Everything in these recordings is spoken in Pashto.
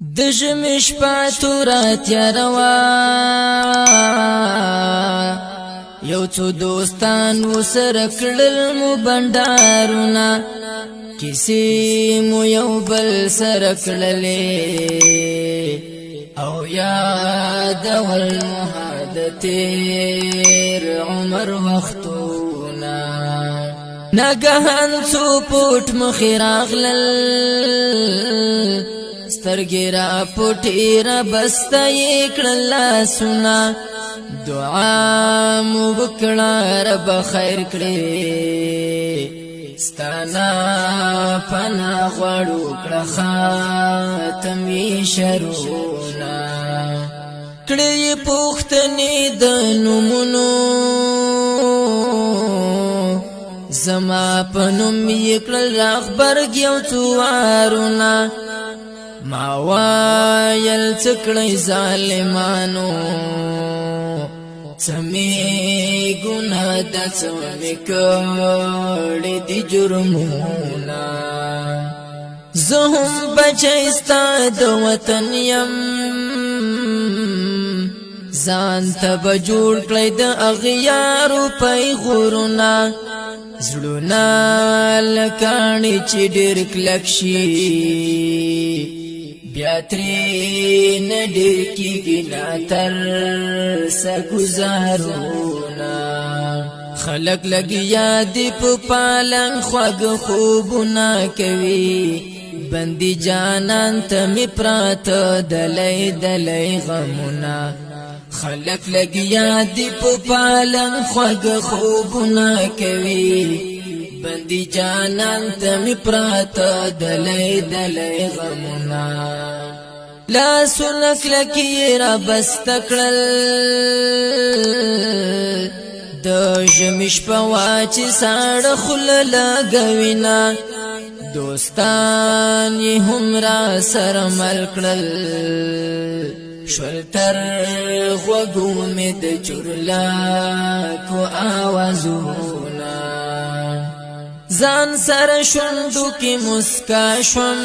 د ژمي شپه توره تیاره وه یو څو دوستان ورسره کړل مو بنډارونه کیسې مو یو بل سره کړلې او یادول مو د تېر عمر وختونه ناګهان څو پټ مخې راغلل سترګې را پټې را بسته یې کړل لاسونه دعا مو وکړه رب خیر کړې ستانا پناه غواړو کړه خاتم یې شرونه کړې پوښتنې د نومونو زما په نوم یې کړل راغبرګ یو څو وارونه ما وایل څکړی ظالمانو څمې ګناه د څمې کړې دي جرمونه زه هم بچی ستا د وطن یم ځان ته به جوړ کړی د اغیارو پیغورونه زړونه لکاڼې چې ډېر کلک شي بیا ترې نه ډېر کېږي نه تر څه ګزارونه خلک لګیا دي په پالن خواږه خوبونه کوي بندي جانان ته مې پراته دلی دلی غمونه خلک لګیا دي په پالن خواږه خوبونه کوي بندي جانان ته مې پراته دلی دلی غمونه لاسونه کلکې را بسته کړل د ژمي شپه وه چې ساړه خوله لګوینه دوستان یې هم را سره مل کړل شول تر غوږو مې د چورلکو آوازونه ځان سره شونډو کې مسکا شوم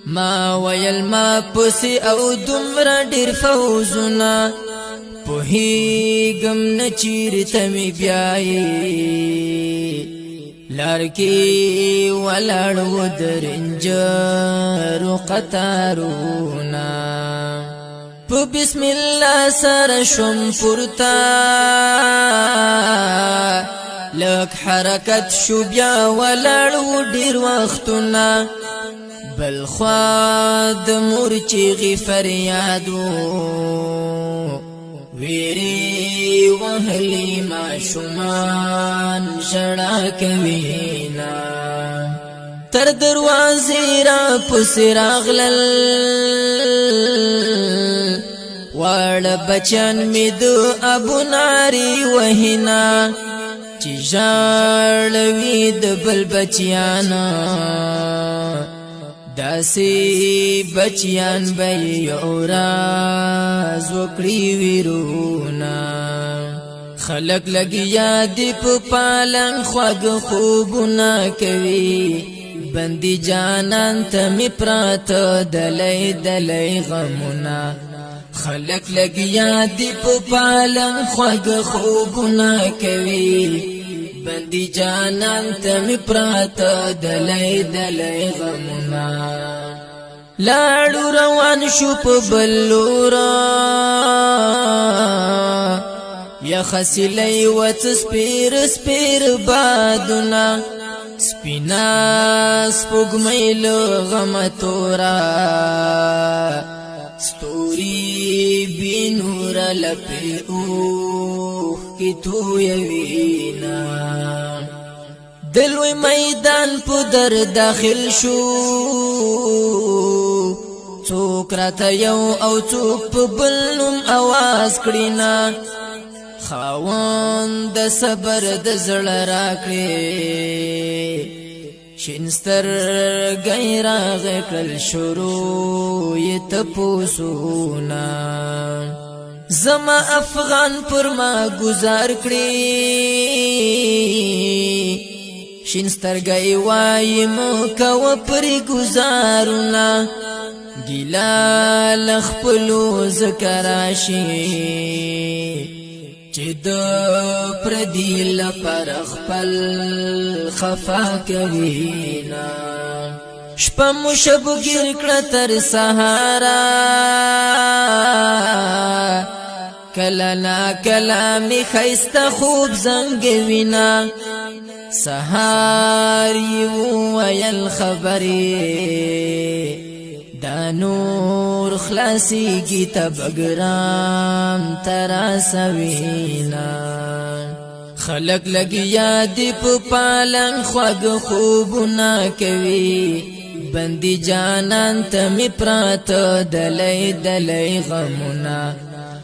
ما ویل ما پسې او دومره ډېر فوزونه پوهېږم نه چېرته مې بیایې لار کې ولاړ و د رنجرو قطارونه په بسم الله سره شوم پورته لږ حرکت شو بیا ولاړ و ډېر وختونه بل خوا د مور چیغې فریاد و ویری وهلی ماشومان ژړا کوینا تر دروازې را پسې راغلل واړه بچیان مې د ابو ناري وهینا چې ژاړوي د بل بچیانا داسې بچیان به یو راز وکړي ویرونه خلک لګیا دي په پالن خواږه خوبونه کوي بندي جانان ته مې پراته دلی دلی غمونه خلک لګیا دي په پالن خواږه خوبونه کوي بندي جانان ته مې پراته دلی دلی غمونه لاړو روان شو په بل لوره یخه سیلی وڅ سپیر سپیر بادونه سپینا سپوږمۍ له غمه توره ستوري بې نوره لپې اوښکې تویوینا د لوی میدان په در داخل شو څوک راته یو او څوک په بل نوم اواز کړینا خاوند د صبر د زړه راکړې شین سترګی راغې کړل شروع یې تپوسونه زما افغان پر ما گزار کړی شین سترګې وای مو کو پر گزارونه ګیلا لخپلو ذکراشي چې د پردی لپر خپل خفا کوي نا شپه مو شب ګر کړه تر سهارا کله نا کله می خیسته خوب زنګ وینا سهار یو ویل خبرې دا نور خلاصی کی تبگرام ترا سوینا خلق لگی یادی پو پالن خوگ خوبنا کوي بندی جانان تمی پرات دلی دلی غمنا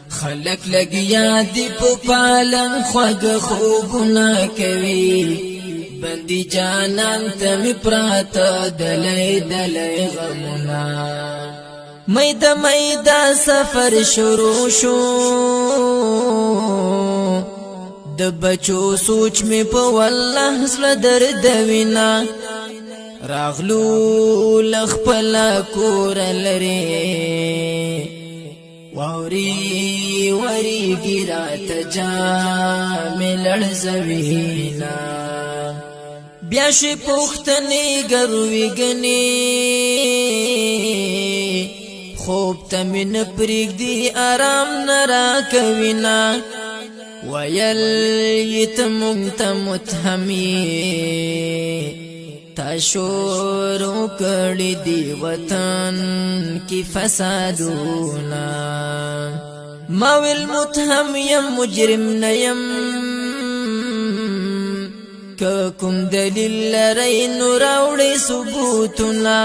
خلق لگی یادی پو پالن خوگ خوبنا کوي بندی جانان تمی پرات دلی دلی غمنا میدا میدا سفر شروع شو د بچو سوچ می په والله زړه درد وینا راغلو لخپل کور لري ووري وری ګرا ته جام لړزوینا بیا شي پختنی ګروي غني خوب تمن پرګ دی آرام نرا کوینا ویل یتمم تمتهمی تشورو کړي دی وطن کی فسادونا ما ویل متهم یم مجرم نیم کوم دلیل لري نور اوړي ثبوتنا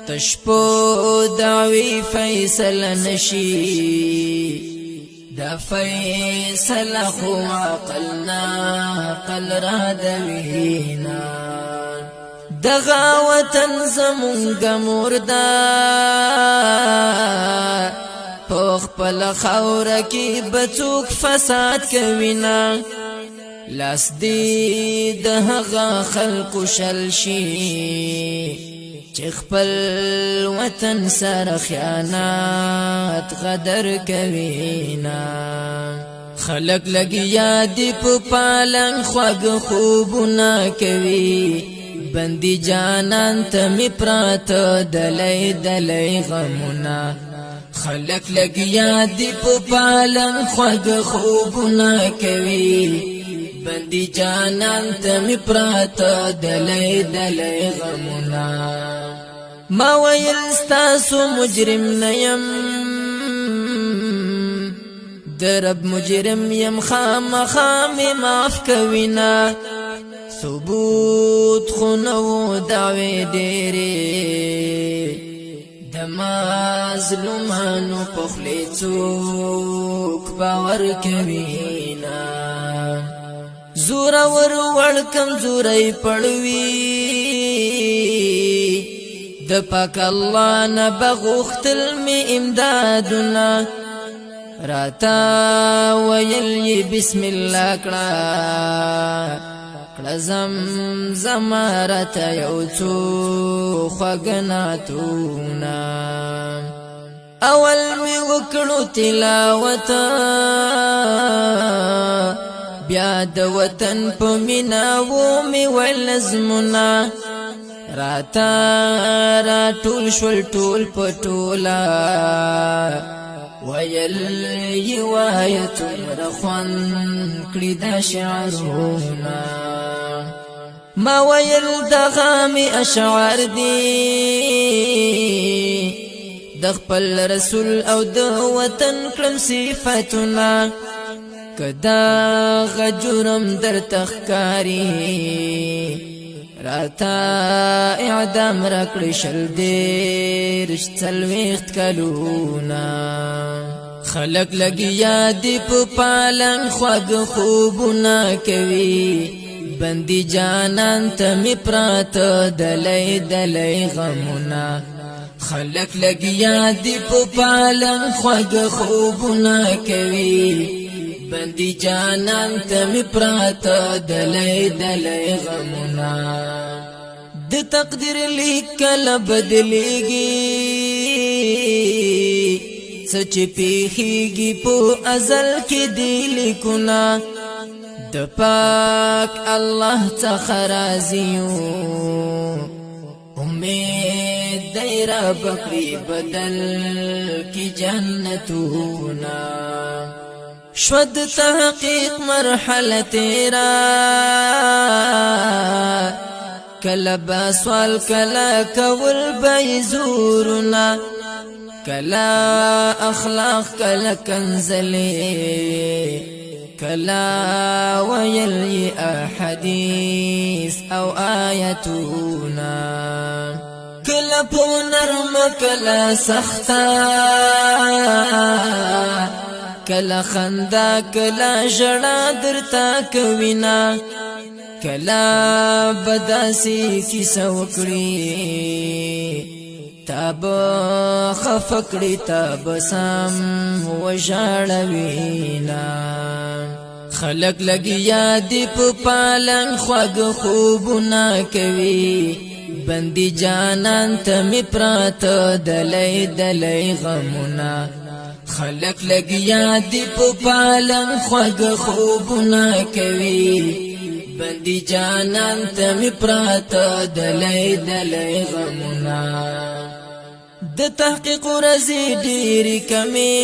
تشپو دعوی فیصل نشی دا فیصل خو عقلنا قل را دوینا دغا وطن زمونگ مردا پوخ پل خور کی بچوک فساد کوینا لاس دی دهغا خلق شلشی خپل وطن سره خیانات غدر کوینا خلق لګي یاد په پالن خوګ خوبونه کوي بندي جانان ته می پرات دلای دلای غمونه خلق لګي یاد په پالن خوګ خوبونه کوي بندي جانان ته می پرات دلای دلای غمونه ما ویل ستاسو مجرم نیم درب مجرم یم خام معاف کوینا ثبوت خونو دعوی ډېرې د مظلومانو پخلی څوک باور کوینا زورا ور وړ کمزوري پړوي د پاک الله نه بغختل می امدادنا راتا ویل بسم الله کړه زم راته یو څو خغناتونا اول می وکړو تلاوت بیا د وطن په مینا و می ولزمنا راتا را ټول شول ټول پټولا ویل یوایت رخوان کړي د شعرونه ما ویل دغه اشعار دی د خپل رسول او د وطن کلم صفاتنا کدا غجرم در تخکاری راتا اعدام رکړی شل دیر څلويخت کلونا خلق لګي یاد په پالن خوګ خوبونه کوي بندي جانان ته می پرات دلای دلای غمونه خلق لګي یاد په پالن خوګ خوبونه کوي بندي جانان ته می پراته دلای دلای غمونه د تقدیر لیکل بدلیږي سچ پیخیږي په ازل کې دی لیکونه د پاک الله څخه راضي یو امید دی رب کړي بدل کی جنتونه شود تحقیق مرحله تیرا کلا بسوال کلا کول بیزورنا کلا اخلاق کلا کنزلی کلا ویلی احادیث او آیتونا کلا پو نرم کلا سختا کلا خندا کلا جڑا درتا کوینا کلا بداسی کیسا وکړي تاب خفکړي تاب سم وژړوینا خلق لګیا دی په پالن خوګ خوبونه کوي بندي جانان ته می پراته دلای دلای غمونه خلق لګیا دی په پالن خوګ خوبونه کوي بندي جانان ته می پراته دلای دلای غمونه د تحقیق رزي ډېری کمی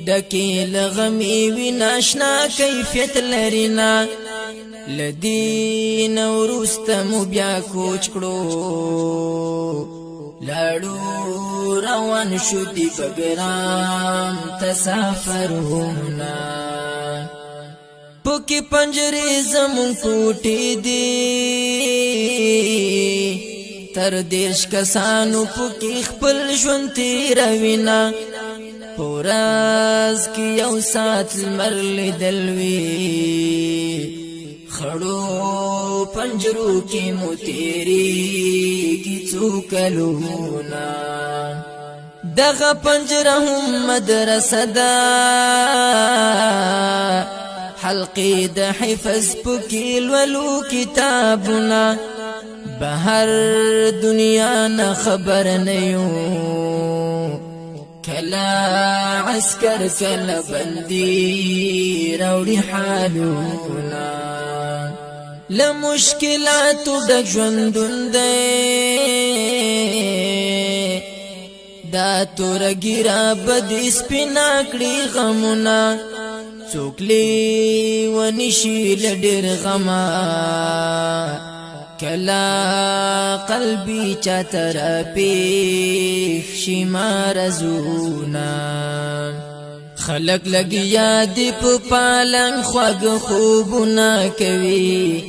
دکی لغمی وی ناشنا کیفیت لرینا لدین ورستمو بیا کوچ کړو لاړو روان شو دی بګرام تسافرونه پوکی پنجری زمون کوټی دی تر دیش کسانو پوکی خپل ژوند تیروینا پوراز کی یو سات مرل دلوی خړو پنجرو کی موتیری کی څوکلونا دغه پنجره هم مدرسه ده حلقی د حفظ پکیل ولو کتابنا بهر دنیا نه خبر نه یو کلا عسكر کلا بندي روړي حالونا لمشکلات د ژوندون دی دا تورګیرا بد سپینا کړي غمونه څوکلی ونشي لډر غما کلا قلبي چتر پیښ شي مرزونا خلق لګیا دی په پالن خوګ خوبونه کوي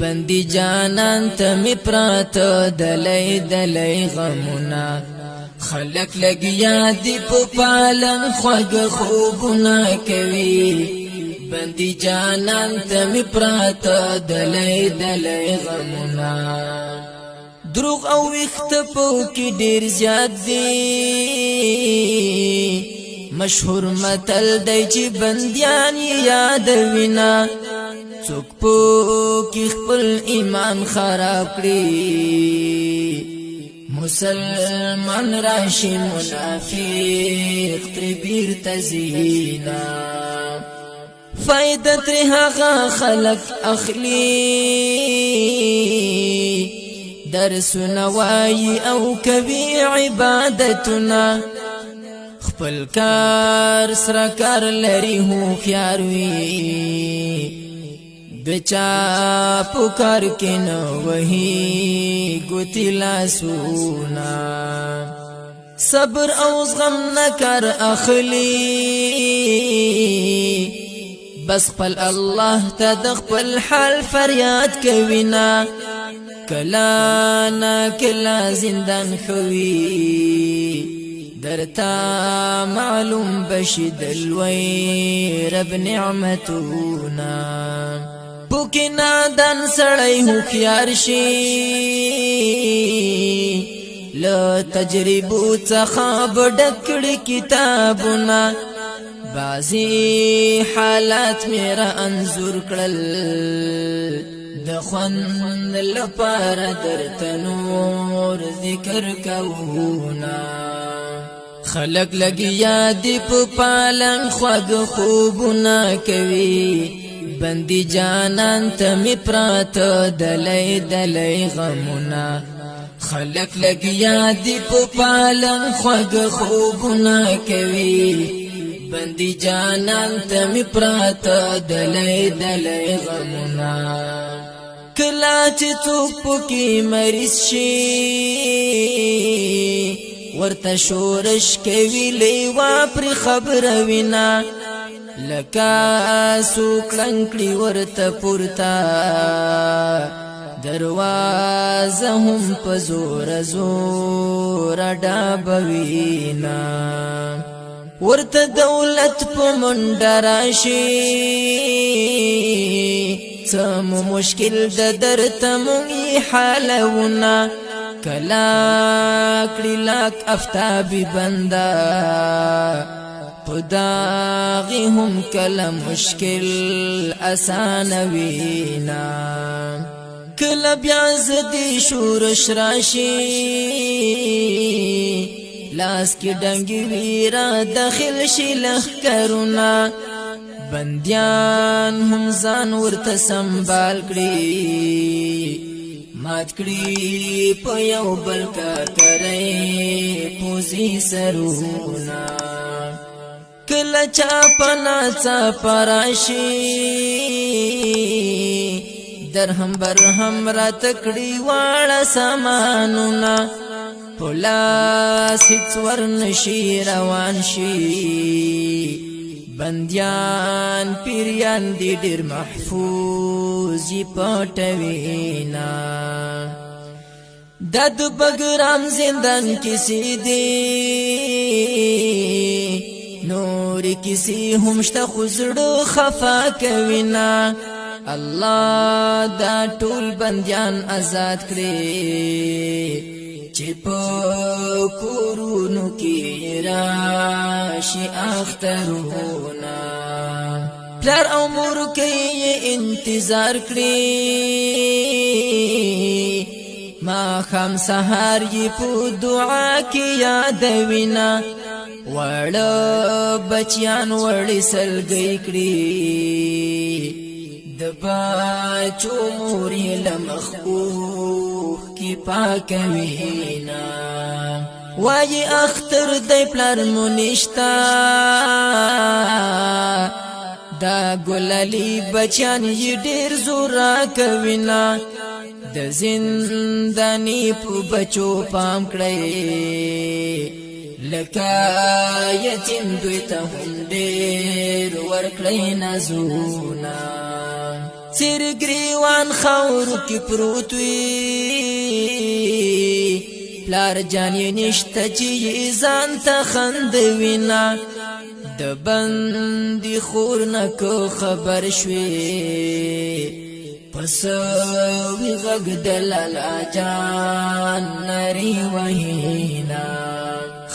بندي جانان ته می پراته دلای دلای غمونه خلق لګیا دی په پالن خوګ خوبونه کوي بندي جانان ته می پراته دلای دلای غمونه دروغ او وخت په کې ډیر زیات دی مشهور متل دی چې بنديان یادوینا څوک په کې خپل ایمان خراب کړي مسلمان راشي منافق تربیر تزینا فائدہ تر هغه خلق اخلي درس نوای او کوي عبادتنا خپل کار سره کار لري هو خيار وي بچا پکار کې نو وਹੀ ګوتی لاسونا صبر او غم نکر اخلي بس خپل الله ته د خپل حال فریاد کوینا کلا نا کلا زندان خوي درتا معلوم بشد الوي رب نعمتنا بوکنا دن سړی هو خيار شي له تجربو څخه بډکړ کتابونه بعضی حالات میرا انظور کړل د خوند لپاره درته نور ذکر کونا خلق لګیا دی په پالن خوږ خوبونه کوي بندي جانان ته می پراته دلای دلای غمونه خلق لګیا دی په پالن خوږ خوبونه کوي بندي جانان ته می پراته دلای دلای غمونه کلا چې څوک پکې مریض شي ورته شورش کوي لیوا پر خبره وینا لکه سوک لنکړي ورته پورته دروازه هم په زور زور ډابوینا ورته دولت په منډه راشي څه مشکل د درته مونږ حالونه کلا کړي لاک افتابي بندا پداغي هم کلا مشکل آسان وینا کلا بیا زدي شورش راشي لاس کې ډنګي ویرا داخل شي لخ کرونا بندیان هم ځان ورته سنبال کړي مات کړي په یو بل کار کوي پوزي سرونه کله چا پنا چا پراشي درهم برهم را تکړي واړه سامانونه پولاس هیڅ ورنشي روان شي بندیان پیریان دی ډیر محفوظ یې پټوینا دد بګرام زندان کسی دی نور کسی همشته خزړو خفا کوینا الله دا ټول بندیان آزاد کړي چې په کورونو کې راشي اخترونه پلار او مور کوي انتظار کړي ما خام سحر یې په دعا کې یادوینا وړه بچیان وړي سلګي کړي د باچو مورې لمخوخ کی پاکوینا وای اختر دی پلار مونشتا دا ګلالي بچیان یې ډیر زورا کوینا د زندانی په بچو پام کړی لکه یتیم دوی ته هم ډیر ورکړی نازونه سیر گریوان خاورو کی پروت وی پلار جانی نشته چې ځان ته خندوینا د بندي خور نکو خبر شوي پس وی غږ دلالا جان نری وینا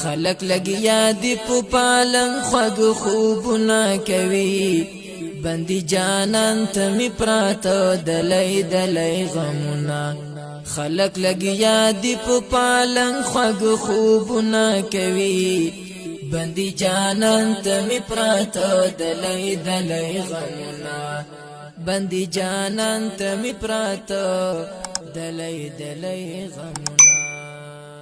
خلق لګیا دی په پالن خوږ خوبونه کوي بندي جانان ته می پراته دلای دلای غمونه خلق لګیا دی په پالن خوږ خوبونه کوي بندي جانان ته می پراته دلای دلای غمونه بندي جانان ته می پراته دلای دلای غمونه